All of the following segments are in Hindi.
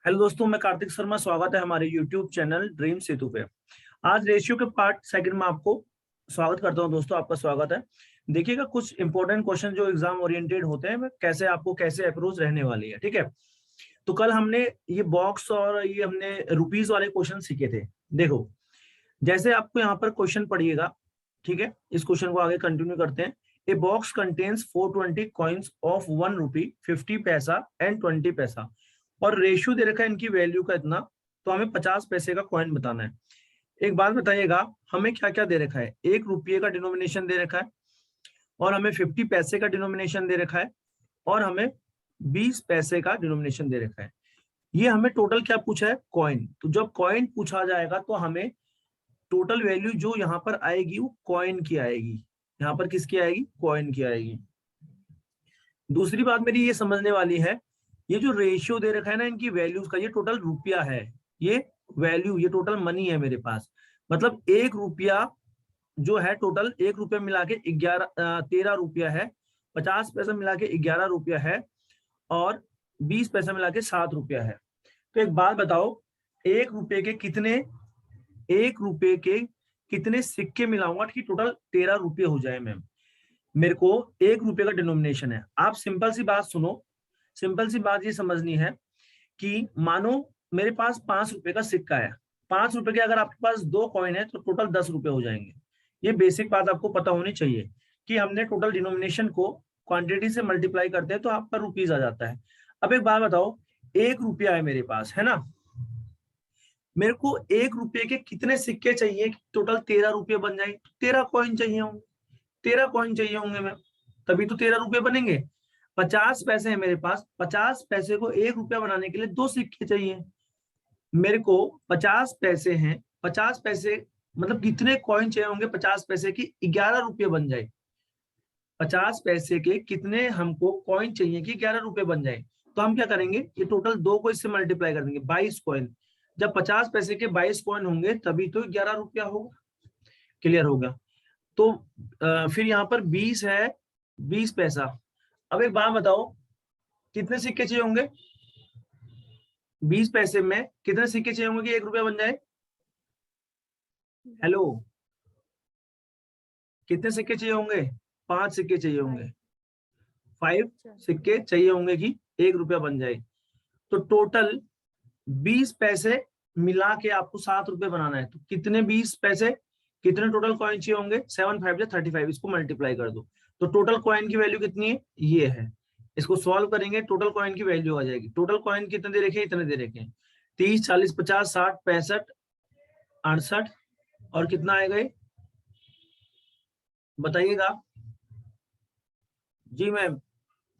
हेलो दोस्तों, मैं कार्तिक शर्मा। स्वागत है हमारे यूट्यूब चैनल ड्रीम सेतु पे। आज रेशियो के पार्ट सेकंड में आपको स्वागत करता हूं। दोस्तों, आपका स्वागत है। देखिएगा, कुछ इंपॉर्टेंट क्वेश्चन जो एग्जाम ओरिएंटेड होते हैं, कैसे अप्रोच रहने वाली है। ठीक है, तो कल हमने ये बॉक्स और ये हमने रुपीज वाले क्वेश्चन सीखे थे। देखो, जैसे आपको यहाँ पर क्वेश्चन पढ़िएगा, ठीक है, इस क्वेश्चन को आगे कंटिन्यू करते हैं। A box contains 420 coins of 1 रुपी, 50 पैसा एंड 20 पैसा, और रेशियो दे रखा है इनकी वैल्यू का इतना, तो हमें 50 पैसे का कॉइन बताना है। एक बात बताइएगा, हमें क्या क्या दे रखा है। 1 रुपये का डिनोमिनेशन दे रखा है, और हमें 50 पैसे का डिनोमिनेशन दे रखा है, और हमें 20 पैसे का डिनोमिनेशन दे रखा है। ये हमें टोटल क्या पूछा है, कॉइन। तो जब कॉइन पूछा जाएगा तो हमें टोटल वैल्यू जो यहाँ पर आएगी वो कॉइन की आएगी। यहाँ पर किसकी आएगी, कॉइन की आएगी। दूसरी बात मेरी ये समझने वाली है, ये जो रेशियो दे रखा है ना इनकी वैल्यूज का, ये टोटल रुपया है। ये वैल्यू, ये टोटल मनी है मेरे पास। मतलब 1 रुपया जो है, टोटल 1 रुपया मिला के 13 रुपया है, 50 पैसा मिला के 11 रुपया है, और 20 पैसा मिला के 7 रुपया है। तो एक बात बताओ, 1 रुपये के कितने सिक्के मिलाऊंगा कि टोटल 13 रुपये हो जाए। मैम, मेरे को 1 रुपये का डिनोमिनेशन है। आप सिंपल सी बात सुनो, सिंपल सी बात ये समझनी है कि मानो मेरे पास 5 रुपए का सिक्का है। 5 रुपए के अगर आपके पास 2 कॉइन है तो टोटल 10 रुपए हो जाएंगे। ये बेसिक बात आपको पता होनी चाहिए कि हमने टोटल डिनोमिनेशन को क्वांटिटी से मल्टीप्लाई करते हैं तो आपका रुपीज आ जाता है। अब एक बात बताओ, 1 रुपया है मेरे पास, है ना। मेरे को 1 रुपये के कितने सिक्के चाहिए कि टोटल 13 रुपये बन जाए। 13 कॉइन चाहिए होंगे, 13 कॉइन चाहिए होंगे मैम, तभी तो 13 रुपये बनेंगे। 50 पैसे है मेरे पास, 50 पैसे को 1 रुपया बनाने के लिए 2 सिक्के चाहिए। मेरे को 50 पैसे हैं, 50 पैसे मतलब कितने कॉइन चाहिए होंगे 50 पैसे की 11 रुपये बन जाए। 50 पैसे के कितने हमको कॉइन चाहिए कि 11 रुपये बन जाए। तो हम क्या करेंगे, ये टोटल 2 को इससे मल्टीप्लाई कर देंगे, 22 कॉइन। जब 50 पैसे के 22 कॉइन होंगे तभी तो 11 रुपया होगा। क्लियर होगा। तो फिर यहाँ पर 20 है, 20 पैसा। अब एक बात बताओ, कितने सिक्के चाहिए होंगे 20 पैसे में, कितने सिक्के चाहिए होंगे कि 1 रुपया बन जाए। हेलो, कितने सिक्के चाहिए होंगे, 5 सिक्के चाहिए होंगे, 5 सिक्के चाहिए होंगे कि 1 रुपया बन जाए। तो टोटल 20 पैसे मिला के आपको 7 रुपये बनाना है। तो कितने 20 पैसे, कितने टोटल कॉइन चाहिए होंगे, 7 5 35, इसको मल्टीप्लाई कर दो। तो टोटल कॉइन की वैल्यू कितनी है, ये है। इसको सॉल्व करेंगे, टोटल कॉइन की वैल्यू आ जाएगी। टोटल कॉइन कितने दे रखे, इतने दे रखे हैं, 30 40 50 60 65 68, और कितना आएगा ये बताइएगा जी मैम,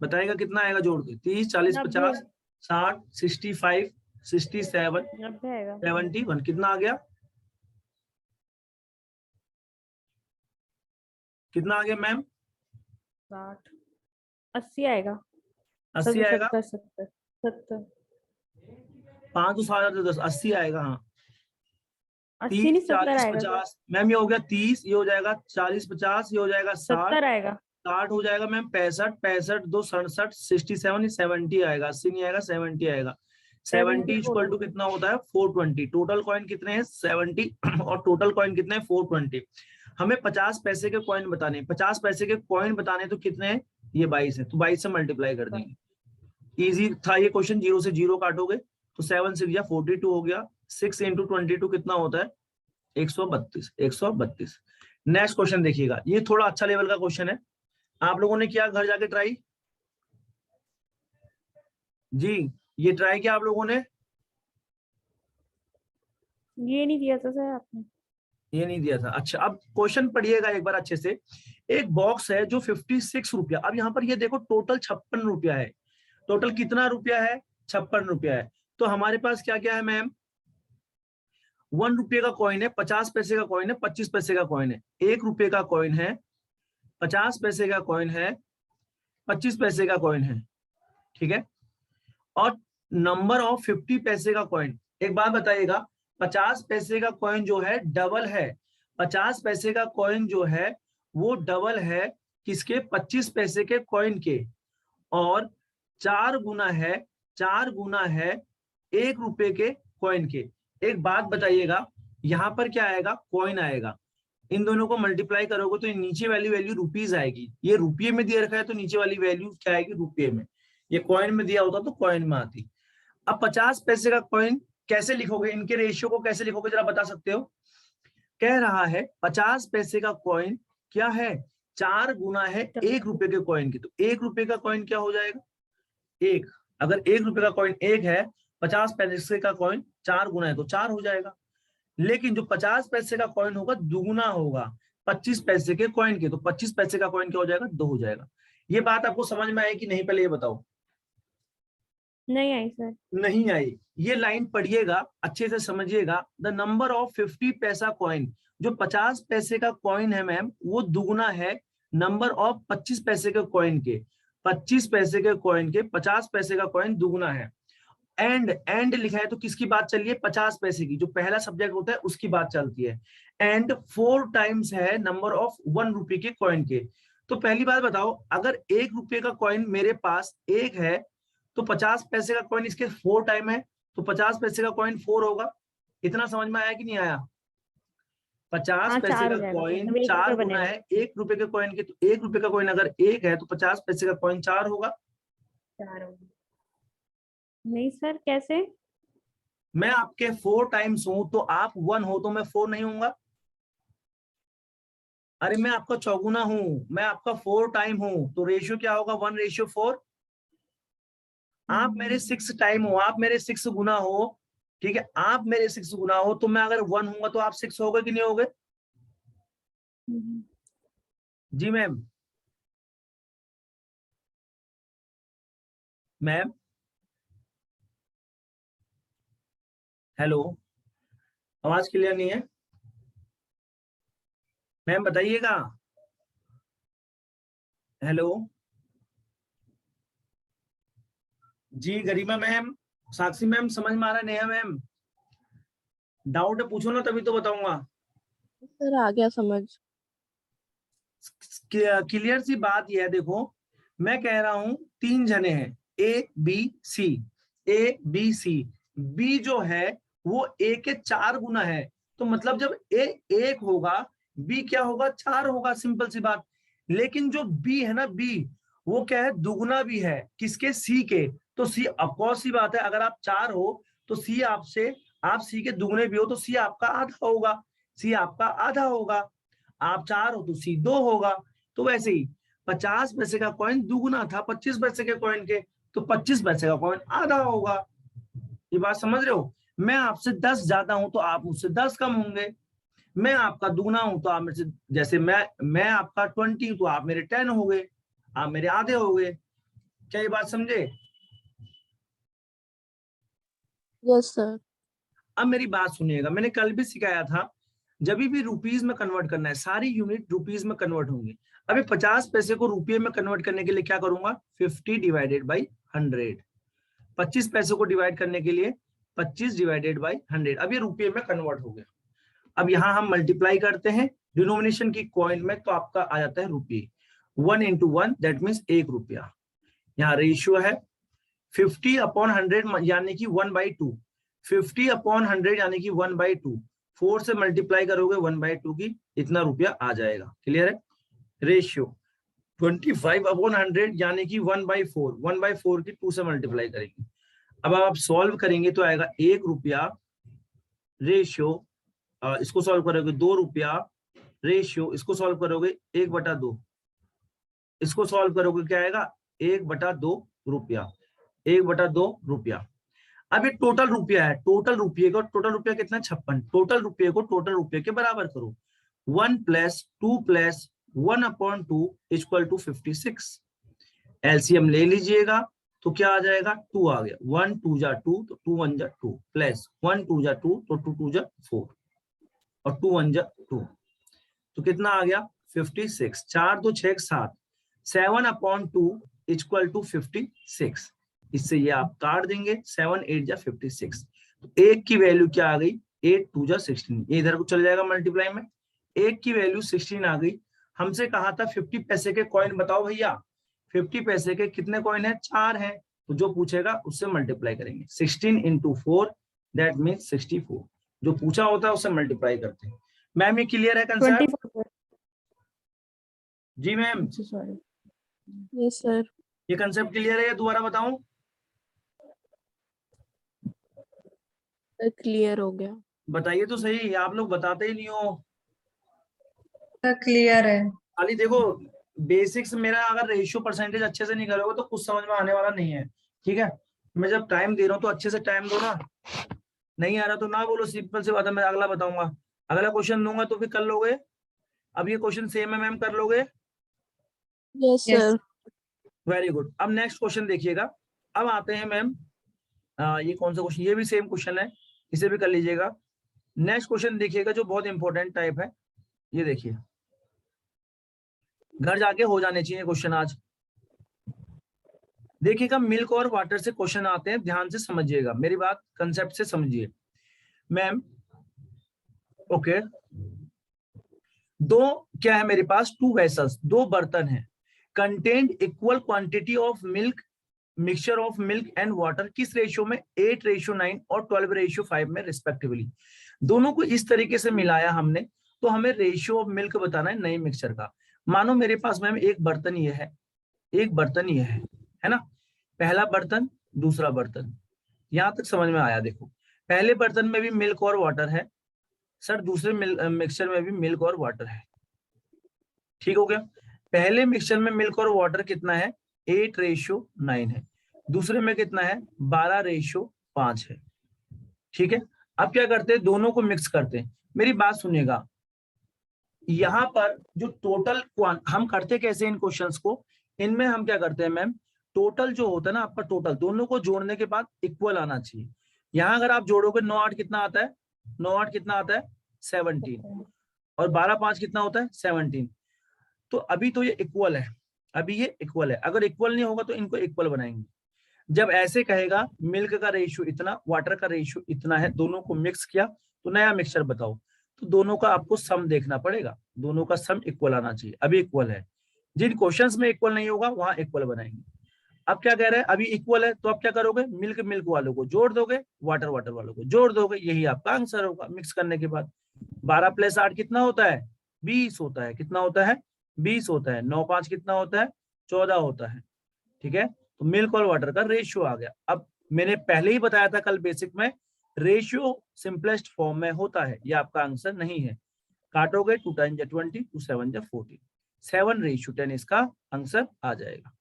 बताइएगा कितना आएगा जोड़ के। 30 40 50 60 65 67 71, कितना आ गया, कितना आ गया मैम, 60 80 आएगा, 80 आएगा। 70 5 तो 7 10 80 आएगा। हाँ, 80 नहीं 30 70 40 आएगा, 50 मैम, ये हो गया 30, ये हो जाएगा 40 50, ये हो जाएगा 60 70 आएगा, 60 हो जाएगा मैम 65 65 2 67 67, 70 आएगा, 80 नहीं आएगा 70 आएगा। 70 इक्वल टू कितना होता है 420। टोटल कॉइन कितने हैं 70, और टोटल कॉइन कितने हैं 420। हमें 50 पैसे के कॉइन बताने, 50 पैसे के कॉइन बताने तो कितने हैं, ये 22 है, तो 22 से मल्टीप्लाई कर देंगे। इजी था ये क्वेश्चन, 0 से 0 काटोगे तो 7 6 या 42 हो गया। 6 इंटू 22 कितना होता है 132, 132। नेक्स्ट क्वेश्चन देखिएगा, ये थोड़ा अच्छा लेवल का क्वेश्चन है। आप लोगों ने किया घर जाके ट्राई जी, ये ट्राई किया आप लोगों ने, ये नहीं दिया था सर आपने, ये नहीं दिया था। अच्छा, अब क्वेश्चन पढ़िएगा एक बार अच्छे से। एक बॉक्स है जो 56 रुपया, अब यहाँ पर ये देखो टोटल 56 रुपया है। टोटल कितना रुपया है, 56 रुपया है। तो हमारे पास क्या क्या है मैम, 1 रुपये का कॉइन है, 50 पैसे का कॉइन है, 25 पैसे का कॉइन है, 1 रुपये का कॉइन है, 50 पैसे का कॉइन है, 25 पैसे का कॉइन है, ठीक है, और नंबर ऑफ 50 पैसे का कॉइन। एक बात बताइएगा, 50 पैसे का कॉइन जो है डबल है, 50 पैसे का कॉइन जो है वो डबल है किसके, 25 पैसे के कॉइन के, और 4 गुना है 1 रुपए के कॉइन के। एक बात बताइएगा, यहाँ पर क्या आएगा, कॉइन आएगा, इन दोनों को मल्टीप्लाई करोगे तो नीचे वाली वैल्यू रुपीज आएगी। ये रुपये में दिया रखा है तो नीचे वाली वैल्यू क्या आएगी, रुपये में। ये कॉइन में दिया होता तो कॉइन में आती। अब 50 पैसे का कॉइन कैसे लिखोगे, इनके रेशियो को कैसे लिखोगे जरा बता सकते हो? कह रहा है 50 पैसे का कॉइन क्या है, 4 गुना है 1 रुपए के कॉइन की। तो 1 रुपए का कॉइन क्या हो जाएगा, 1। अगर 1 रुपए का कॉइन 1 है, 50 पैसे का कॉइन 4 गुना है तो 4 हो जाएगा। लेकिन जो 50 पैसे का कॉइन होगा दुगुना होगा 25 पैसे के कॉइन के, तो 25 पैसे का कॉइन क्या हो जाएगा, 2 हो जाएगा। ये बात आपको समझ में आई कि नहीं, पहले ये बताओ। नहीं आई सर। नहीं आई। ये लाइन पढ़िएगा, अच्छे से समझिएगा। द नंबर ऑफ 50 पैसा कॉइन, जो 50 पैसे का कॉइन है मैम, वो दुगुना है नंबर ऑफ 25 पैसे के कॉइन के। 25 पैसे के कॉइन के 50 पैसे का कॉइन दुगुना है। एंड लिखा है तो किसकी बात चल रही है, 50 पैसे की, जो पहला सब्जेक्ट होता है उसकी बात चलती है। एंड 4 टाइम्स है नंबर ऑफ 1 रुपए के कॉइन के। तो पहली बात बताओ, अगर 1 रुपए का कॉइन मेरे पास 1 है तो 50 पैसे का कॉइन इसके 4 टाइम है, तो 50 पैसे का कॉइन 4 होगा। इतना समझ में आया कि नहीं आया? 50 पैसे का कॉइन 4 गुना है 1 रुपए के कॉइन के, तो 1 रुपए का कॉइन अगर 1 है तो 50 पैसे का कॉइन 4 होगा। नहीं सर, कैसे? मैं आपके 4 टाइम्स हूं तो आप 1 हो तो मैं 4 नहीं होऊंगा? अरे मैं आपका चौगुना हूं, मैं आपका 4 टाइम हूं, तो रेशियो क्या होगा, 1:4। आप मेरे 6 टाइम हो, आप मेरे 6 गुना हो, ठीक है, आप मेरे 6 गुना हो, तो मैं अगर 1 हूंगा तो आप 6 होगे कि नहीं होगे? जी मैम। मैम हेलो, आवाज क्लियर नहीं है मैम, बताइएगा। हेलो जी, गरिमा मैम, साक्षी मैम, समझ में आ रहा है? नेहा मैम, डाउट है पूछो ना, तभी तो बताऊंगा। सर आ गया समझ। क्लियर सी बात यह है, देखो मैं कह रहा हूं 3 जने हैं, A B C. A B C, B जो है वो ए के 4 गुना है, तो मतलब जब ए 1 होगा बी क्या होगा, 4 होगा, सिंपल सी बात। लेकिन जो बी है ना, बी वो क्या है, दुगुना भी है किसके, सी के। तो सी ऑफकोर्स सी बात है, अगर आप 4 हो तो सी आपसे, आप सी के दुगने भी हो तो सी आपका आधा होगा, सी आपका आधा होगा। आप 4 हो तो सी 2 होगा। तो वैसे ही 50 पैसे का कॉइन दुगुना था 25 पैसे के कॉइन के, तो 25 पैसे का कॉइन आधा होगा। ये बात समझ रहे हो? मैं आपसे 10 ज्यादा हूं तो आप मुझसे 10 कम होंगे। मैं आपका दुगना हूं तो आप मेरे से, जैसे मैं आपका 20 तो आप मेरे 10 हो गए, आप मेरे आधे हो गए। क्या ये बात समझे? Yes sir. अब मेरी बात सुनिएगा, मैंने कल भी सिखाया था, जब भी रुपीज में कन्वर्ट करना है, सारी यूनिट रुपीज में कन्वर्ट होंगी। अभी 50 पैसे को रुपये में कन्वर्ट करने के लिए क्या करूंगा, 50 डिवाइडेड बाई 100। 25 पैसे को डिवाइड करने के लिए 25 डिवाइडेड बाई 100। अब ये रुपये में कन्वर्ट हो गया। अब यहाँ हम मल्टीप्लाई करते हैं डिनोमिनेशन की कॉइन में, तो आपका आ जाता है रुपये। 1 into 1 दैट मीन्स 1 रुपया। यहाँ रेशियो है 50/100 यानी कि 1/2। 50/100 यानी कि 1/2। 4 से मल्टीप्लाई करोगे 1/2 की, इतना रुपया आ जाएगा। क्लियर है? रेशियो 25/100 यानी कि 1/4। 1/4 की 2 से मल्टीप्लाई करेंगे। अब आप सॉल्व करेंगे तो आएगा 1 रुपया। रेशियो इसको सॉल्व करोगे 2 रुपया। रेशियो इसको सॉल्व करोगे 1/2। इसको सॉल्व करोगे क्या आएगा, 1/2 रुपया। 1/2 रुपया। अब ये टोटल रुपया है, टोटल रुपये को, टोटल रुपया कितना, 56। टोटल रुपये को टोटल रुपये के बराबर करो। 1 + 2 + 1/2 = 56। एलसीएम ले लीजिएगा तो क्या आ जाएगा, 2 आ गया। 1 2 जा 2 तो 2 1 जा 2 प्लस 1 2 जा 2 तो 2 2 जा 4 और 2 1 जा 2, तो कितना आ गया, 56। 4 2 6 7, 7/2 = 56। इससे ये आप काट देंगे, 7 8 जा 56। तो 1 की वैल्यू क्या आ गई, 8 2 जा 16। ये इधर को चल जाएगा मल्टीप्लाई में, 1 की वैल्यू 16 आ गई। हमसे कहा था 50 पैसे के कॉइन बताओ भैया, 50 पैसे के कितने कॉइन है, 4 है, तो जो पूछेगा उससे मल्टीप्लाई करेंगे। 16 इंटू 4 दैट मीन्स 64। जो पूछा होता है उससे मल्टीप्लाई करते हैं। मैम ये क्लियर है कंसेप्ट? 24 सर। जी मैम, सॉरी। Yes sir. ये कंसेप्ट क्लियर है या दोबारा बताऊं? क्लियर हो गया। बताइए तो सही, आप लोग बताते ही नहीं हो। क्लियर है। खाली देखो बेसिक्स मेरा, अगर रेशियो परसेंटेज अच्छे से नहीं करोगे तो कुछ समझ में आने वाला नहीं है। ठीक है, मैं जब टाइम दे रहा हूँ तो अच्छे से टाइम दो ना। नहीं आ रहा तो ना बोलो, सिंपल सी बात है। मैं अगला बताऊंगा, अगला क्वेश्चन दूंगा तो फिर कर लोगे। अब ये क्वेश्चन सेम है मैम, कर लोगे? Yes Yes. Sir. Very good. अब नेक्स्ट क्वेश्चन देखिएगा। अब आते हैं मैम, ये कौन सा क्वेश्चन, ये भी सेम क्वेश्चन है, इसे भी कर लीजिएगा। नेक्स्ट क्वेश्चन देखिएगा जो बहुत इंपॉर्टेंट टाइप है। ये देखिए, घर जाके हो जाने चाहिए क्वेश्चन आज। देखिएगा, मिल्क और वाटर से क्वेश्चन आते हैं, ध्यान से समझिएगा मेरी बात, कंसेप्ट से समझिए मैम। ओके, दो क्या है मेरे पास, 2 वेसल्स, 2 बर्तन हैं, contained equal quantity of milk, mixture of milk and water, किस रेशियो में? 8:9 और 12:5 में रिस्पेक्टिवली। दोनों को इस तरीके से मिलाया हमने, तो हमें रेशियो ऑफ मिल्क बताना है नए मिक्सचर का। मानो मेरे पास मैम एक बर्तन ये है, एक बर्तन ये है ना, पहला बर्तन, दूसरा बर्तन, यहां तक समझ में आया? देखो, पहले बर्तन में भी मिल्क और वाटर है सर, दूसरे मिक्सचर में भी मिल्क और वाटर है। ठीक हो गया? पहले मिक्सचर में मिल्क और वाटर कितना है? 8:9 है। दूसरे में कितना है? 12:5 है। ठीक है, अब क्या करते हैं, दोनों को मिक्स करते हैं। मेरी बात सुनिएगा, यहाँ पर जो टोटल हम करते कैसे इन क्वेश्चंस को, इनमें हम क्या करते हैं मैम, टोटल जो होता है ना आपका, टोटल दोनों को जोड़ने के बाद इक्वल आना चाहिए। यहाँ अगर आप जोड़ोगे 9 8 कितना आता है? 9 8 कितना आता है? 17। और 12 5 कितना होता है? 17। तो अभी तो ये इक्वल है, अभी ये इक्वल है। अगर इक्वल नहीं होगा तो इनको इक्वल बनाएंगे। जब ऐसे कहेगा मिल्क का रेशियो इतना, वाटर का रेशियो इतना है, दोनों को मिक्स किया तो नया मिक्सचर बताओ, तो दोनों का आपको सम देखना पड़ेगा, दोनों का सम इक्वल आना चाहिए। अभी इक्वल है, जिन क्वेश्चंस में इक्वल नहीं होगा वहां इक्वल बनाएंगे। अब क्या कह रहे हैं, अभी इक्वल है तो अब क्या करोगे, मिल्क मिल्क वालों को जोड़ दोगे, वाटर वाटर वालों को जोड़ दोगे, यही आपका आंसर होगा मिक्स करने के बाद। 12 + 8 कितना होता है? 20 होता है। कितना होता है? 20 होता है। 9 5 कितना होता है? 14 होता है। ठीक है, तो मिल्क और वाटर का रेशियो आ गया। अब मैंने पहले ही बताया था कल बेसिक में, रेशियो सिंपलेस्ट फॉर्म में होता है, ये आपका आंसर नहीं है। काटोगे 2 × 20, 2 7 14, 7:10 इसका आंसर आ जाएगा।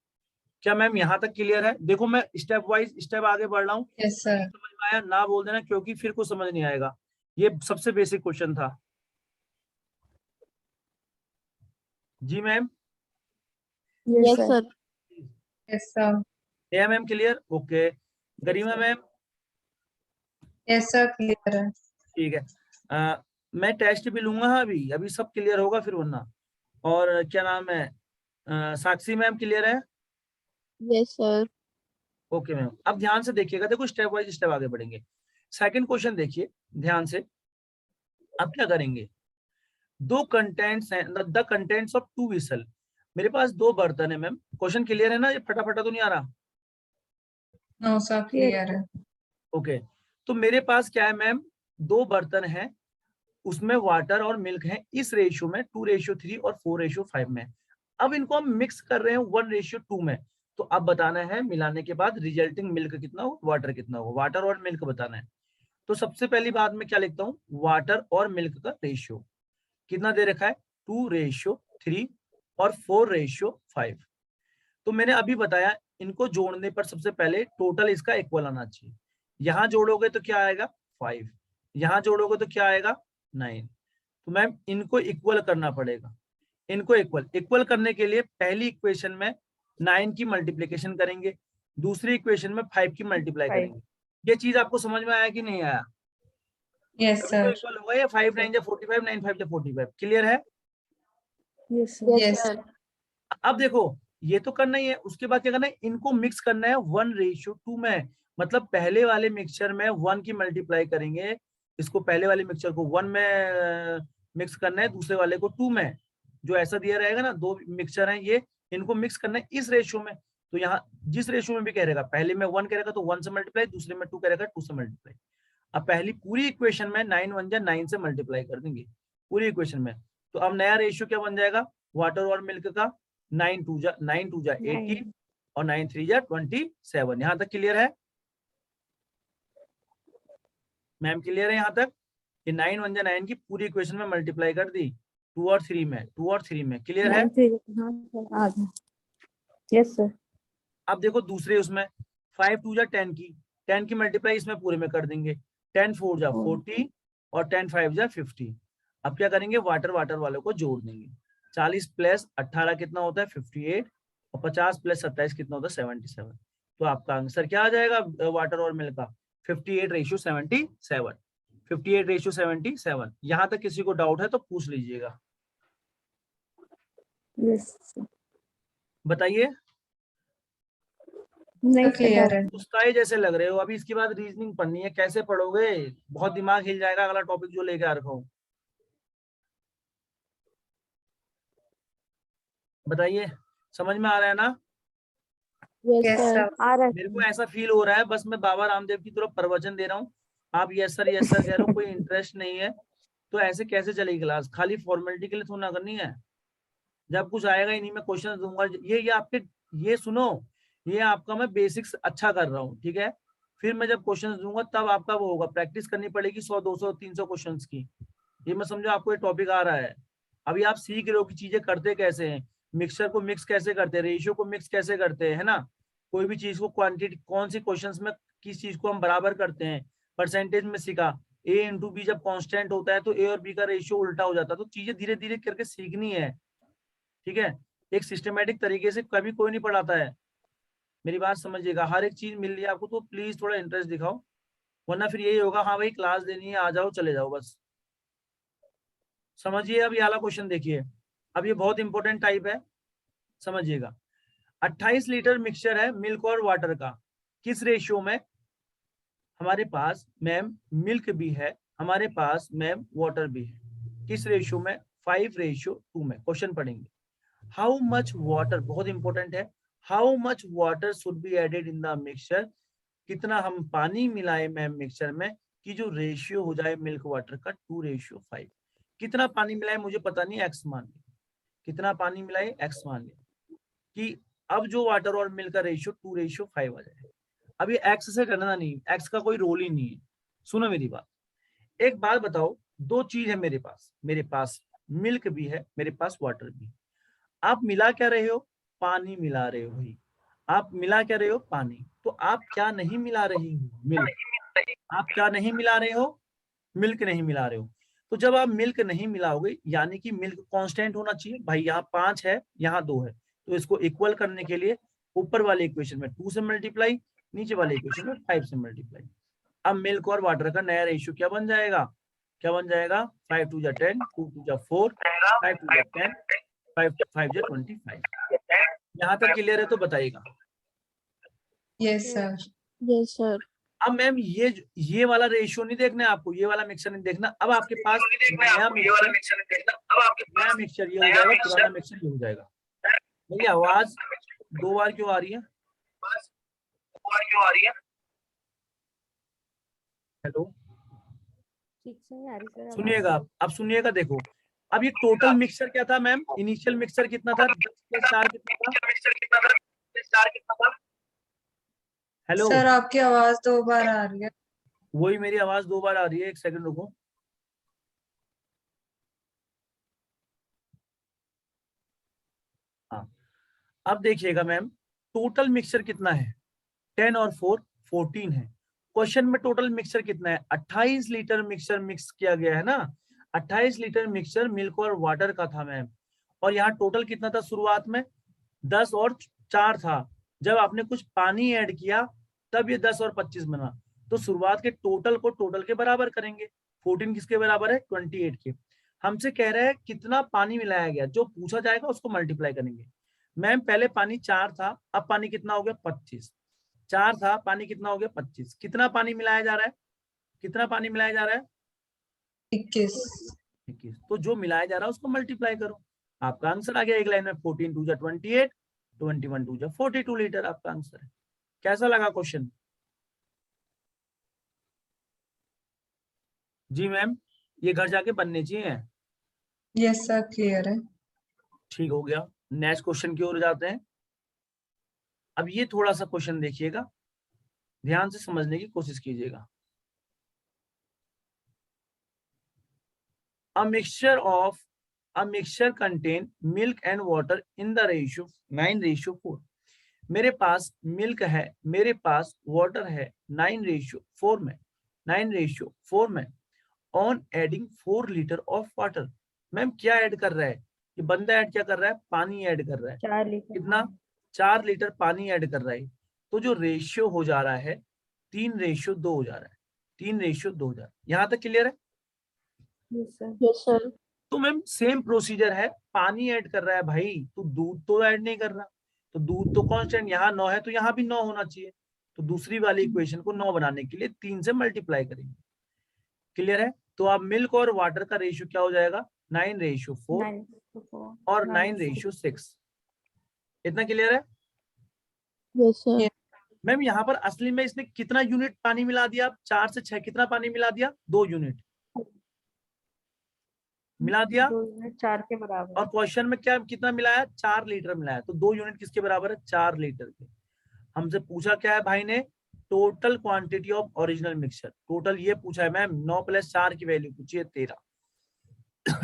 क्या मैम यहाँ तक क्लियर है? देखो मैं स्टेप वाइज स्टेप आगे बढ़ रहा हूँ। Yes sir. समझ में आया ना बोल देना, क्योंकि फिर कुछ समझ नहीं आएगा। ये सबसे बेसिक क्वेश्चन था। जी ma'am? Yes sir. Yes sir. Ma'am clear? Okay. Garima ma'am? Yes sir, clear है। ठीक है, मैं टेस्ट भी लूंगा। हाँ, अभी अभी सब क्लियर होगा फिर, वरना। और क्या नाम है, साक्षी मैम क्लियर है? Yes sir. ओके मैम, अब ध्यान से देखिएगा, देखो स्टेप वाइज स्टेप आगे बढ़ेंगे। सेकंड क्वेश्चन देखिए ध्यान से। अब क्या करेंगे, दो कंटेंट्स हैं, द कंटेंट्स ऑफ 2 वेसल। मेरे पास 2 बर्तन है मैम। क्वेश्चन क्लियर है ना? ये फटाफटा तो नहीं आ रहा? नो सर, क्लियर है। ओके, तो मेरे पास क्या है मैम, 2 बर्तन हैं, उसमें वाटर और मिल्क है इस रेशियो में 2:3 और 4:5 में। अब इनको हम मिक्स कर रहे हैं 1:2 में। तो अब बताना है मिलाने के बाद रिजल्टिंग मिल्क कितना हो, वाटर कितना हो, वाटर और मिल्क बताना है। तो सबसे पहली बात मैं क्या लिखता हूँ, वाटर और मिल्क का रेशियो कितना दे रखा है, 2:3 और 4:5। तो मैंने अभी बताया, इनको जोड़ने पर सबसे पहले टोटल इसका इक्वल आना चाहिए। यहां जोड़ोगे तो क्या आएगा, 5, यहां जोड़ोगे तो क्या आएगा, 9। तो मैम इनको इक्वल करना पड़ेगा। इनको इक्वल करने के लिए पहली इक्वेशन में 9 की मल्टीप्लीकेशन करेंगे, दूसरी इक्वेशन में 5 की मल्टीप्लाई करेंगे। ये चीज आपको समझ में आया कि नहीं आया? Yes sir. इक्वल होगा ये 5 9 × 45, 9 5 × 45। क्लियर है? Yes yes. सर। अब देखो, ये तो करना ही है, उसके बाद क्या करना है, इनको मिक्स करना है 1:2 में। मतलब पहले वाले मिक्सचर में 1 की मल्टीप्लाई करेंगे, इसको पहले वाले मिक्सचर को 1 में मिक्स करना है, दूसरे वाले को 2 में। जो ऐसा दिया रहेगा ना, 2 मिक्सचर हैं ये, इनको मिक्स करना है इस रेशियो में। तो यहाँ जिस रेशियो में भी कह रहेगा, पहले में 1 करेगा तो 1 से मल्टीप्लाई, दूसरे में 2 करेगा 2 से मल्टीप्लाई। अब पहली पूरी इक्वेशन में 9 1 जा 9 से मल्टीप्लाई कर देंगे पूरी इक्वेशन में। तो अब नया रेशियो क्या बन जाएगा वाटर और मिल्क का, 9 2 जा 80 और 9 3 जा 27। यहाँ तक क्लियर है मैम? क्लियर है यहाँ तक? ये 9 1 जा 9 की पूरी इक्वेशन में मल्टीप्लाई कर दी 2 और 3 में। क्लियर है? Yes sir. अब देखो दूसरे उसमें 5 2 जा 10 की मल्टीप्लाई इसमें पूरे में कर देंगे, 10 4 जा 40 और 10 5 जा 50। अब क्या करेंगे वाटर वालों को जोड़ देंगे, 40 प्लस 18 कितना होता है 58 और 50 प्लस 27 कितना होता है 77। तो आपका आंसर क्या आ जाएगा वाटर और मिल्क का 58:77। 58:77। यहाँ तक किसी को डाउट है तो पूछ लीजिएगा, यस बताइए। नहीं क्लियर है। उस्ताई जैसे लग रहे हो। अभी इसके बाद रीजनिंग पढ़नी है, कैसे पढ़ोगे? बहुत दिमाग हिल जाएगा अगला टॉपिक जो लेके आ रखा हूँ। बताइए समझ में आ रहा है ना? Yes, sir. आ रहा मेरे को ऐसा फील हो रहा है बस मैं बाबा रामदेव की तरफ प्रवचन दे रहा हूँ, आप यस सर कह रहे हो, कोई इंटरेस्ट नहीं है। तो ऐसे कैसे चलेगी क्लास? खाली फॉर्मेलिटी के लिए थोड़ा ना करनी है। जब कुछ आएगा ही नहीं मैं क्वेश्चन दूंगा। ये आपके ये सुनो, ये आपका मैं बेसिक्स अच्छा कर रहा हूँ, ठीक है? फिर मैं जब क्वेश्चन दूंगा तब आपका वो होगा, प्रैक्टिस करनी पड़ेगी 100 200 300 क्वेश्चन की। ये मैं समझो आपको ये टॉपिक आ रहा है, अभी आप सीख रहे हो कि चीजें करते कैसे हैं, मिक्सचर को मिक्स कैसे करते हैं, रेशियो को मिक्स कैसे करते हैं, है ना? कोई भी चीज को क्वांटिटी कौन सी क्वेश्चंस में किस चीज को हम बराबर करते हैं, परसेंटेज में सीखा, ए इंटू बी जब कांस्टेंट होता है तो ए और बी का रेशियो उल्टा हो जाता है। तो चीजें धीरे धीरे करके सीखनी है, ठीक है? एक सिस्टमेटिक तरीके से कभी कोई नहीं पढ़ाता है, मेरी बात समझिएगा। हर एक चीज मिल रही है आपको तो प्लीज थोड़ा इंटरेस्ट दिखाओ, वरना फिर यही होगा हाँ भाई क्लास देनी है आ जाओ चले जाओ बस। समझिए अब ये वाला क्वेश्चन देखिए, अब ये बहुत इंपॉर्टेंट टाइप है, समझिएगा। 28 लीटर मिक्सचर है मिल्क और वाटर का, किस रेशियो में? हमारे पास मैम मिल्क भी है, हमारे पास मैम वाटर भी है, किस रेशियो में? 5:2 में। क्वेश्चन पढ़ेंगे, हाउ मच वाटर, बहुत इंपॉर्टेंट है, how much water should be added in the mixture, कितना हम पानी मिलाए मैम मिक्सचर में कि जो रेशियो हो जाए मिल्क वाटर का 2:5। कितना पानी मिलाए मुझे पता नहीं, एक्स मान लिया, कितना पानी मिलाए एक्स मान लिया कि अब जो वाटर और मिल्क का रेशियो 2:5 आ जाए। अब ये एक्स से करना नहीं, एक्स का कोई रोल ही नहीं है। सुनो मेरी बात, एक बात बताओ, दो चीज है मेरे पास मिल्क भी है, मेरे पास वाटर भी है। आप मिला क्या रहे हो? पानी मिला रहे हो भाई, आप मिला क्या रहे हो? पानी। तो आप क्या नहीं मिला रही हो? मिल्क। आप क्या नहीं मिला रहे हो? मिल्क नहीं मिला रहे हो। तो जब आप मिल्क नहीं मिलाओगे यानी कि मिल्क कांस्टेंट होना चाहिए भाई, यहाँ 5 है यहाँ 2 है, तो इसको इक्वल करने के लिए ऊपर वाले इक्वेशन में 2 से मल्टीप्लाई, नीचे वाले इक्वेशन में 5 से मल्टीप्लाई। अब मिल्क और वाटर का नया रेशियो क्या बन जाएगा? 5 2 जा 10, 2 2 जा 4, 5 2 जा 10, 5 5 जा 25। यहाँ तक क्लियर है तो बताइएगा। Yes sir. Yes, sir. अब मैम ये वाला रेशियो नहीं देखना है आपको, ये वाला मिक्सचर नहीं देखना। अब आपके पास नया मिक्सचर ये हो जाएगा, पुराना मिक्सचर ये हो जाएगा। मेरी आवाज 2 बार क्यों आ रही है? हेलो ठीक से नहीं आ रही सर। सुनिएगा, अब सुनिएगा, देखो अब ये टोटल मिक्सचर क्या था मैम? इनिशियल मिक्सचर कितना था? 10 + 4 कितना था? हेलो सर आपकी आवाज 2 बार आ रही है। वही मेरी आवाज 2 बार आ रही है, एक सेकंड रुको। हाँ अब देखिएगा मैम, टोटल मिक्सचर कितना है? 10 और 4 14 है। क्वेश्चन में टोटल मिक्सचर कितना है? 28 लीटर मिक्सचर मिक्स किया गया है ना, 28 लीटर मिक्सचर मिल्क और वाटर का था मैम। और यहाँ टोटल कितना था शुरुआत में? 10 और 4 था। जब आपने कुछ पानी ऐड किया तब ये 10 और 25 बना। तो शुरुआत के टोटल को टोटल के बराबर करेंगे। 14 किसके बराबर है? 28 के। हमसे कह रहे हैं कितना पानी मिलाया गया, जो पूछा जाएगा उसको मल्टीप्लाई करेंगे। मैम पहले पानी 4 था, अब पानी कितना हो गया? 25। 4 था, पानी कितना हो गया? 25। कितना पानी मिलाया जा रहा है? कितना पानी मिलाया जा रहा है? 21। 21। तो जो मिलाया जा रहा है उसको मल्टीप्लाई करो, आपका आंसर आ गया एक लाइन में। 14 2 जा 28, 21 टू जा 42 लीटर आपका आंसर है। कैसा लगा क्वेश्चन? जी मैम, ये घर जाके बनने चाहिए। यस सर, क्लियर है। ठीक हो गया, नेक्स्ट क्वेश्चन की ओर जाते हैं। अब ये थोड़ा सा क्वेश्चन देखिएगा, ध्यान से समझने की कोशिश कीजिएगा। A mixture contain milk and water in the ratio 9:4। मेरे पास मिल्क है, मेरे पास वाटर है 9:4 में, 9:4 में। On adding 4 litre of water. Ma'am क्या ऐड कर रहा है ये बंदा? ऐड क्या कर रहा है? पानी ऐड कर रहा है। 4 लीटर। कितना? 4 लीटर पानी ऐड कर रहा है। तो जो रेशियो हो जा रहा है 3:2 हो जा रहा है, 3:2 हो जा रहा है। यहाँ तक क्लियर है? Yes sir. Yes, sir. तो मैम सेम प्रोसीजर है, पानी ऐड कर रहा है भाई, तो दूध तो ऐड नहीं कर रहा। तो दूध तो कांस्टेंट, यहाँ 9 है तो यहाँ भी 9 होना चाहिए। तो दूसरी वाली इक्वेशन को 9 बनाने के लिए 3 से मल्टीप्लाई करेंगे। क्लियर है? तो अब मिल्क और वाटर का रेशियो क्या हो जाएगा? 9:4 और 9:6। इतना क्लियर है? Yes, sir. Yes. मैम यहाँ पर असली में इसने कितना यूनिट पानी मिला दिया? 4 से 6 कितना पानी मिला दिया? 2 यूनिट मिला दिया। 2 यूनिट 4 के बराबर। और क्वेश्चन में क्या कितना मिलाया? 4 लीटर मिलाया। तो 2 यूनिट किसके बराबर है? 4 लीटर के। हमसे पूछा क्या है भाई ने? Total quantity of original mixture. Total ये पूछा है मैम, 9 + 4 की वैल्यू पूछी है 13।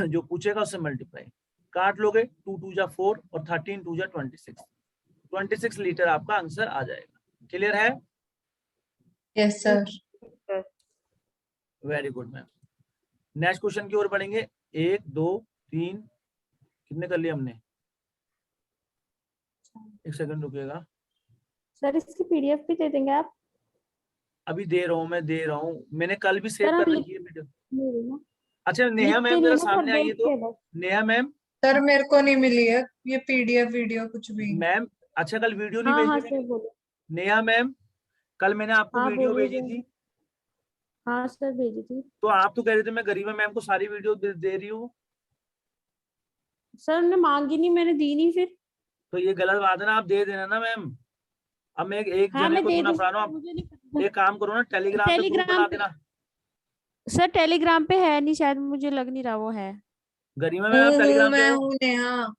जो पूछेगा उससे मल्टीप्लाई काट लोगे, 2 2 जा 4 और 13 2 जा 26। 26 लीटर आपका आंसर आ जाएगा। क्लियर है? Yes sir. Very good ma'am. Next question की ओर बढ़ेंगे। 1 2 3 कितने कर लिए हमने? एक सेकंड रुकिएगा, सर इसकी पीडीएफ भी दे देंगे आप? अभी दे रहा हूँ, मैं दे रहा हूँ। मैंने कल भी सेव सर हम कर लिख रखी है वीडियो। नहीं रहे ना, अच्छा नेहा लिखते मैम नहीं जरा ना सर, सामने आइए देख तो। के बस। नेहा मैम, सर मेरे को नहीं मिली है ये पीडीएफ वीडियो कुछ भी। मैम अच्छा कल वीडियो नहीं हाँ भेजी हाँ मैंने? सर बोलो। नेहा मैम, कल मैंने आपको हाँ वीडियो बोलिए भेजी सर। थी, हाँ सर भेजी थी। तो आप तो कह रहे थे मैं गरिमा मैम को सारी वीडियो दे रही हूँ। सर ने मांगी नहीं, मैंने दी नहीं फिर। तो ये गलत बात है ना, आप दे देना ना मैम। अब मैं एक हाँ जने मैं को दे थोड़ा पढ़ा रहा दूंगी, हूँ। मुझे नहीं आप पता। एक काम करो ना, टेलीग्राम पे ग्रुप टेलीग्राम बना पे, देना। सर टेलीग्राम पे है नहीं शायद, मुझे लग नहीं रहा वो है। गरिमा मैम आप टेलीग्राम पे मैं हो? हूँ नेहा।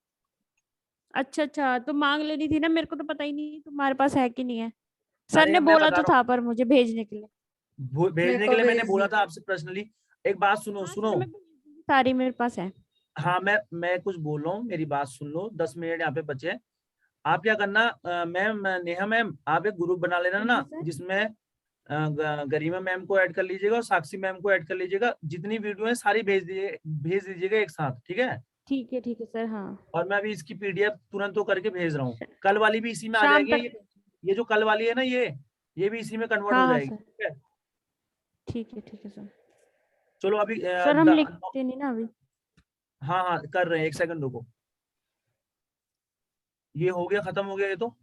अच्छा अच्छा, तो मांग लेनी थी ना, मेरे को तो पता ही नहीं तुम्हारे पास है कि नहीं है। सर अरे ने मैं बोला बता तो रहा था पर मुझे भेजने के लिए। हूँ, मेरे भेजने के को लिए मैंने भेज बोला था दीजिए। आपसे पर्सनली। एक बात सुनो हाँ सुनो। सर मैं भेज दूंगी, सारी मेरे पास है। हाँ मैं कुछ बोल रहा हूँ, मेरी बात सुन लो, 10 मिनट यहाँ पे बचे हैं। आप क्या करना, मैम नेहा मैम आप एक ग्रुप बना लेना हाँ ना, जी सर। जिसमें गरिमा मैम को ऐड कर लीजिएगा और साक्षी मैम को ऐड कर लीजिएगा। जितनी वीडियो है सारी भेज दीजिएगा एक साथ, ठीक है? ठीक है सर। हाँ और मैं अभी इसकी पीडीएफ तुरंत तो करके भेज रहा हूँ। कल वाली भी इसी में आ शाम जाएगी। तक। ये जो कल वाली है ना, ये भी इसी में कन्वर्ट हो हाँ हाँ जाएगी, सर, ठीक है? ठीक है सर। चलो अभी सर हम लिखते नहीं ना अभी। हाँ हाँ कर रहे हैं, एक सेकंड रुको। ये हो गया, खत्म हो गया ये तो।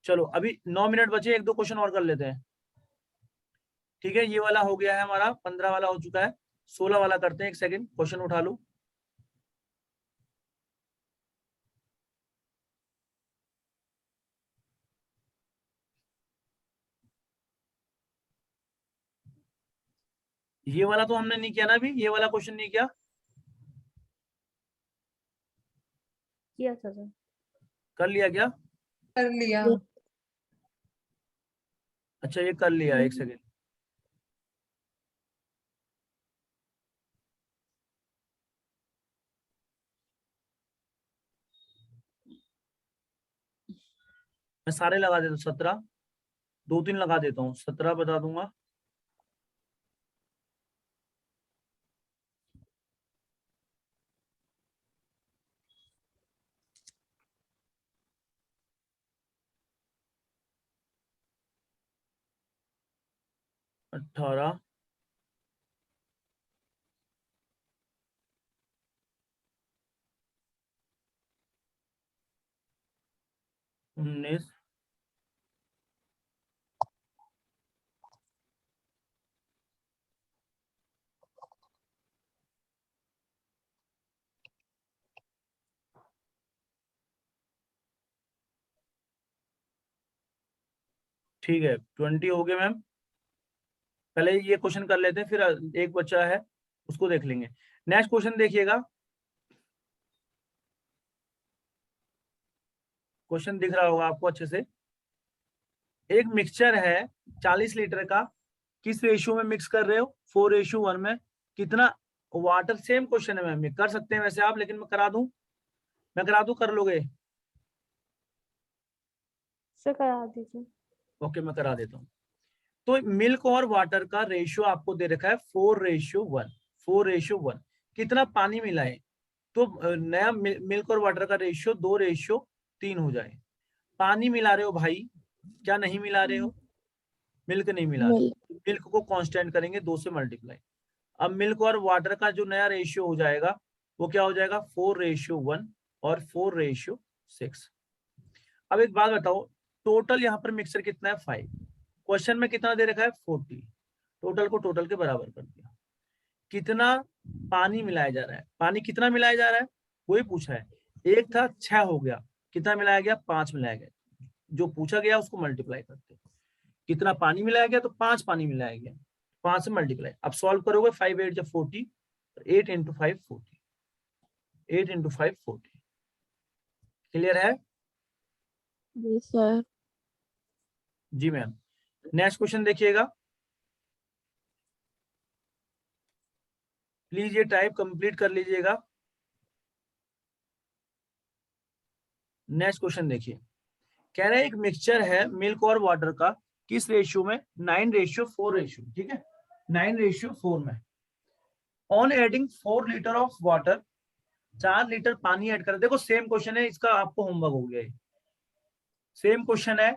चलो अभी 9 मिनट बचे, एक दो क्वेश्चन और कर लेते हैं। ठीक है, ये वाला हो गया है हमारा, 15 वाला हो चुका है। 16 वाला करते हैं। एक सेकंड, क्वेश्चन उठा लो। ये वाला तो हमने नहीं किया ना अभी, ये वाला क्वेश्चन नहीं किया। किया था सर। कर लिया क्या? कर लिया। Yes. अच्छा ये कर लिया, एक सेकंड। मैं सारे लगा देता हूँ, 17, 2 3 लगा देता हूँ, 17 बता दूंगा। अठारह, 19, ठीक है 20 हो गए मैम। पहले ये क्वेश्चन कर लेते हैं, फिर एक बच्चा है उसको देख लेंगे। नेक्स्ट क्वेश्चन देखिएगा, क्वेश्चन दिख रहा होगा आपको अच्छे से। एक मिक्सचर है 40 लीटर का, किस रेशियो में मिक्स कर रहे हो? 4:1 में। कितना वाटर? सेम क्वेश्चन है मैम, ये कर सकते हैं वैसे आप, लेकिन मैं करा दूं, कर लोगे? से करा दीजिए। ओके मैं करा देता हूँ। तो मिल्क और वाटर का रेशियो आपको दे रखा है 4:1। 4:1 कितना पानी मिलाए तो नया मिल्क और वाटर का रेशियो 2:3 हो जाए। पानी मिला रहे हो भाई, क्या नहीं मिला रहे हो? मिल्क नहीं मिला रहे मिल्क। हो। मिल्क को कांस्टेंट करेंगे 2 से मल्टीप्लाई। अब मिल्क और वाटर का जो नया रेशियो हो जाएगा वो क्या हो जाएगा? 4:1 और 4:6। अब एक बात बताओ, टोटल यहाँ पर मिक्सर कितना है? 5। क्वेश्चन में कितना दे रखा है? 40। टोटल को टोटल के बराबर कर दिया। कितना पानी मिलाया जा रहा है? पानी कितना मिलाया जा रहा है वही पूछा है। एक था 6 हो गया, कितना मिलाया गया? 5 मिलाया गया। जो पूछा गया उसको मल्टीप्लाई करते हैं। कितना पानी मिलाया गया? तो 5 पानी मिलाया गया, 5 से मल्टीप्लाई। अब सॉल्व करोगे 5 8 जब 40, 8 × 5 40, 8 × 5 40। क्लियर है? Yes sir. जी मैम। नेक्स्ट क्वेश्चन देखिएगा, प्लीज ये टाइप कंप्लीट कर लीजिएगा। नेक्स्ट क्वेश्चन देखिए, कह रहे हैं एक मिक्सचर है मिल्क और वाटर का, किस रेशियो में? 9:4 रेशियो, ठीक है 9:4 में। On adding 4 litre of water, 4 litre पानी ऐड कर। देखो सेम क्वेश्चन है, इसका आपको होमवर्क हो गया है। सेम क्वेश्चन है,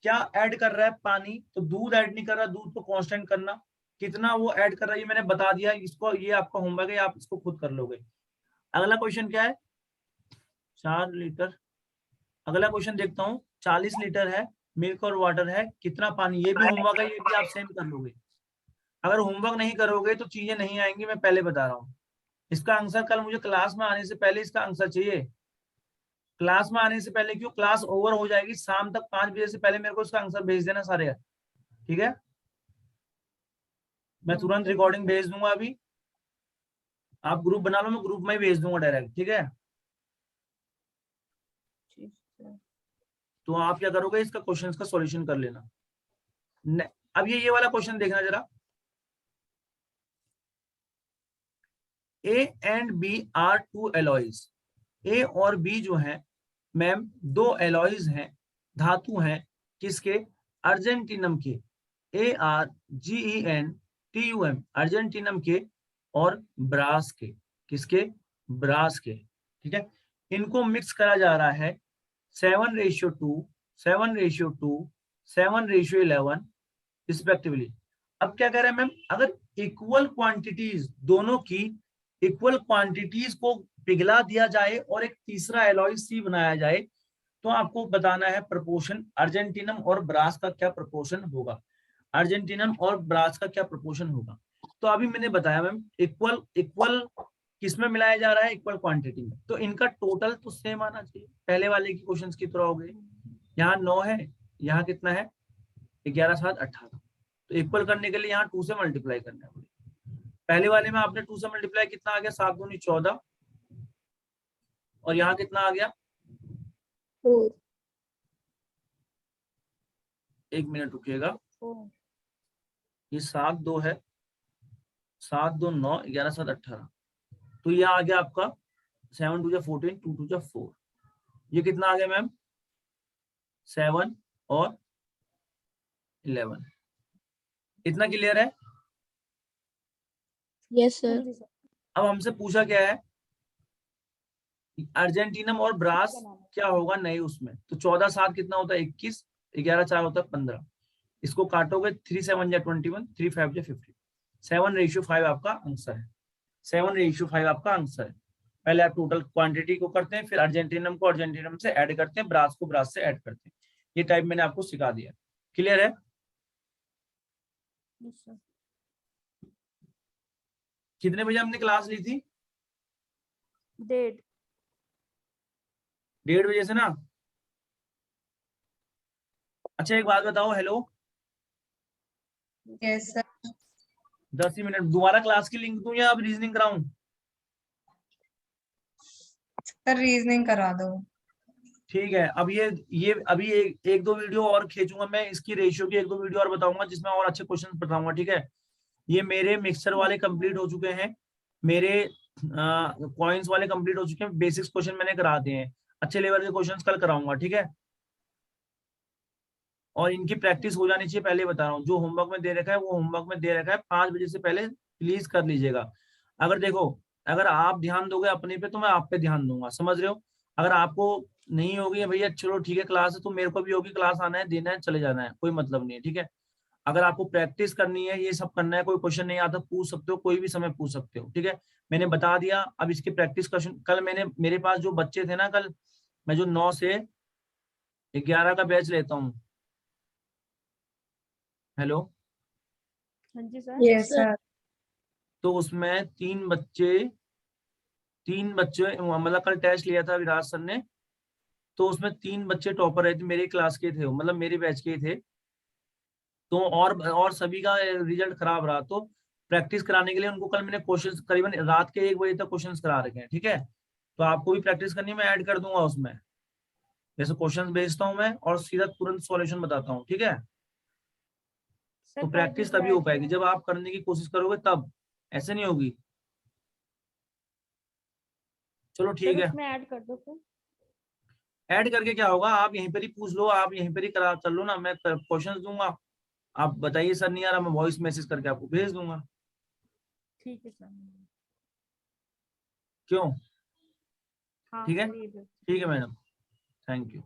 क्या ऐड कर रहा है? पानी। तो दूध ऐड नहीं कर रहा, दूध को कांस्टेंट करना। कितना वो ऐड कर रहा है ये मैंने बता दिया, इसको ये आपका होमवर्क है, आप इसको खुद कर लोगे। अगला क्वेश्चन क्या है? 4 लीटर। अगला क्वेश्चन देखता हूँ, 40 लीटर है, मिल्क और वाटर है, कितना पानी? ये भी होमवर्क है, ये भी आप सेम कर लोगे। अगर होमवर्क नहीं करोगे तो चीजें नहीं आएंगी, मैं पहले बता रहा हूँ। इसका आंसर कल मुझे क्लास में आने से पहले इसका आंसर चाहिए। क्लास में आने से पहले क्यों? क्लास ओवर हो जाएगी शाम तक, 5 बजे से पहले मेरे को इसका आंसर भेज देना सारे, ठीक है? मैं तुरंत रिकॉर्डिंग भेज दूंगा अभी। आप ग्रुप बना लो, मैं ग्रुप में ही भेज दूंगा डायरेक्ट, ठीक है? तो आप क्या करोगे, इसका क्वेश्चन का सॉल्यूशन कर लेना। अब ये वाला क्वेश्चन देखना जरा। A and B are 2 alloys. A और बी जो है मैम 2 एलॉयज हैं, धातु हैं, किसके? अर्जेंटीनम के। ARGENTUM अर्जेंटीनम के, और ब्रास के। किसके? ब्रास के, ठीक है। इनको मिक्स करा जा रहा है 7:2, 7:2, 7:11 रिस्पेक्टिवली। अब क्या कह रहे हैं मैम, अगर इक्वल क्वांटिटीज, दोनों की इक्वल क्वांटिटीज को पिघला दिया जाए और एक तीसरा एलॉय सी बनाया जाए, तो आपको बताना है प्रपोर्शन अर्जेंटीनम और ब्रास का क्या प्रपोर्शन होगा। अर्जेंटीनम और ब्रास का क्या प्रपोर्शन होगा। तो अभी मैंने बताया मैम, इक्वल इक्वल किसमें मिलाया जा रहा है? इक्वल क्वांटिटी में। तो इनका टोटल तो सेम आना चाहिए, पहले वाले की क्वेश्चन की तरह हो गए। यहाँ 9 है, यहाँ कितना है? 11 7 18। तो इक्वल करने के लिए यहाँ 2 से मल्टीप्लाई करना है। पहले वाले में आपने 2 से मल्टीप्लाई, कितना आ गया? 7 दूनी 14, और यहाँ कितना आ गया? 4। एक मिनट रुकिएगा, ये 7 2 है, 7 2 9, 11 7 18। तो ये आ गया आपका 7 2 14, 2 2 4। ये कितना आ गया मैम? 7 और 11। इतना क्लियर है? Yes sir. अब हमसे पूछा क्या है, अर्जेंटीनम और ब्रास क्या होगा नए उसमें। तो 14 7 कितना होता है? 21, 11 4 होता है 15। इसको काटोगे 3 7 जा 21, 3 5 जा 50। 7:5 आपका आंसर है। 7:5 आपका आंसर है। पहले आप टोटल क्वांटिटी को करते हैं, फिर अर्जेंटीनम को अर्जेंटीनम से ऐड करते हैं, ब्रास को ब्रास से ऐड करते हैं। ये टाइप मैंने आपको सिखा दिया। क्लियर है? कितने बजे हमने क्लास ली थी? 1:30 बजे से ना। अच्छा एक बात बताओ, हेलो, यस सर। 10 ही मिनट, दोबारा क्लास की लिंक दूं या अब रीजनिंग कराऊं? सर रीजनिंग करा दो। ठीक है, अब ये अभी एक दो वीडियो और खींचूंगा मैं, इसकी रेशियो की एक दो वीडियो और बताऊंगा जिसमें और अच्छे क्वेश्चन बताऊंगा, ठीक है। ये मेरे मिक्सचर वाले कंप्लीट हो चुके हैं, मेरे कॉइन्स वाले कंप्लीट हो चुके हैं, बेसिक्स क्वेश्चन मैंने करा दिए हैं, अच्छे लेवल के क्वेश्चंस कल कराऊंगा, ठीक है। और इनकी प्रैक्टिस हो जानी चाहिए, पहले बता रहा हूँ, जो होमवर्क में दे रखा है वो होमवर्क में दे रखा है, 5 बजे से पहले प्लीज कर लीजिएगा। अगर देखो, अगर आप ध्यान दोगे अपने पे तो मैं आप पे ध्यान दूंगा, समझ रहे हो। अगर आपको नहीं होगी भैया चलो ठीक है क्लास है, तो मेरे को भी होगी क्लास, आना है देना है चले जाना है, कोई मतलब नहीं है, ठीक है। अगर आपको प्रैक्टिस करनी है, ये सब करना है, कोई क्वेश्चन नहीं आता पूछ सकते हो, कोई भी समय पूछ सकते हो, ठीक है। मैंने बता दिया, अब इसकी प्रैक्टिस क्वेश्चन कल मैंने, मेरे पास जो बच्चे थे ना कल, मैं जो 9 से 11 का बैच लेता हूँ। हेलो, हाँ जी सर। Yes sir. तो उसमें 3 बच्चे मतलब कल टेस्ट लिया था विराज सर ने, तो उसमें 3 बच्चे टॉपर रहे थे, मेरे क्लास के थे वो, मतलब मेरे बैच के थे। तो और सभी का रिजल्ट खराब रहा, तो प्रैक्टिस कराने के लिए उनको कल मैंने क्वेश्चंस करीबन रात के 1 बजे तक क्वेश्चंस करा रखे हैं, ठीक है। तो आपको भी प्रैक्टिस करनी है, मैं ऐड कर दूंगा उसमें, जैसे क्वेश्चंस भेजता हूँ मैं और सीधा तुरंत सॉल्यूशन बताता हूँ, ठीक है। सर तो कर प्रैक्टिस दीजिए तभी हो ऐड पाएगी तो। जब आप करने की कोशिश करोगे तब, ऐसे नहीं होगी। चलो सर ठीक है, उसमें ऐड कर दो फिर। ऐड करके क्या होगा, आप यहीं पर ही पूछ लो, आप यहीं पर ही करा कर लो ना, मैं क्वेश्चंस दूंगा, आप बताइए सर नहीं आ रहा, मैं वॉइस मैसेज करके आपको भेज दूंगा। ठीक है सर। क्यों? हाँ ठीक है, सर ये भी। ठीक है मैडम, थैंक यू।